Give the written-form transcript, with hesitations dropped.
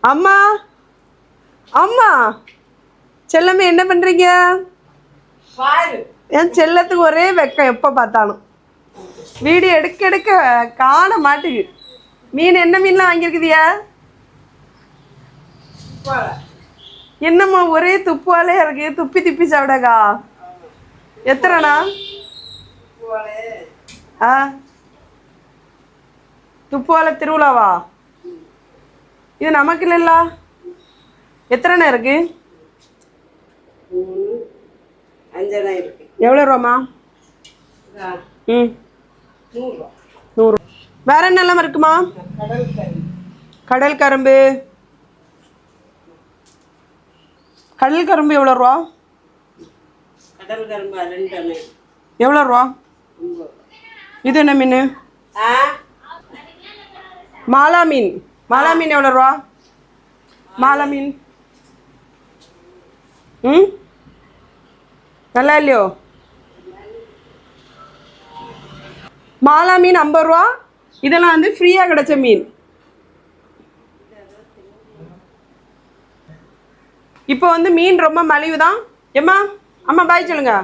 அம்மா அம்மா செல்லமே என்ன பண்றீங்க? என் செல்லத்துக்கு ஒரே வெக்கம், எப்போ பார்த்தாலும் வீடியோ எடுக்க எடுக்க காண மாட்டுக்கு. மீன் என்ன மீன்லாம் வாங்கியிருக்குதியா? என்னம்மா ஒரே துப்பாலே இருக்கு, துப்பி துப்பி சாப்பிடாக்கா? எத்தனைண்ணா? ஆ துப்புவால திருவிழாவா? இது நமக்கு இல்லைல்ல. எத்தனைண்ணா இருக்கு? 5 இருக்கு. எவ்வளோ ரூபாம்மா? ம் 100. வேற என்னெல்லாம் இருக்குமா? கடல் கரும்பு. கடல் கரும்பு எவ்வளோ ரூபா? கடல் கரும்பு 2 எவ்வளோ ரூபா? இது என்ன மீன்? மாலா மீன். மாலா மீன் எவ்வளோ ரூபா? மாலா மீன் ம் நல்லா இல்லையோ? மாலா மீன் 50 ரூபா. இதெல்லாம் வந்து ஃப்ரீயாக கிடைச்ச மீன். இப்போ வந்து மீன் ரொம்ப மலிவு தான். எம்மா அம்மா பாய் சொல்லுங்க.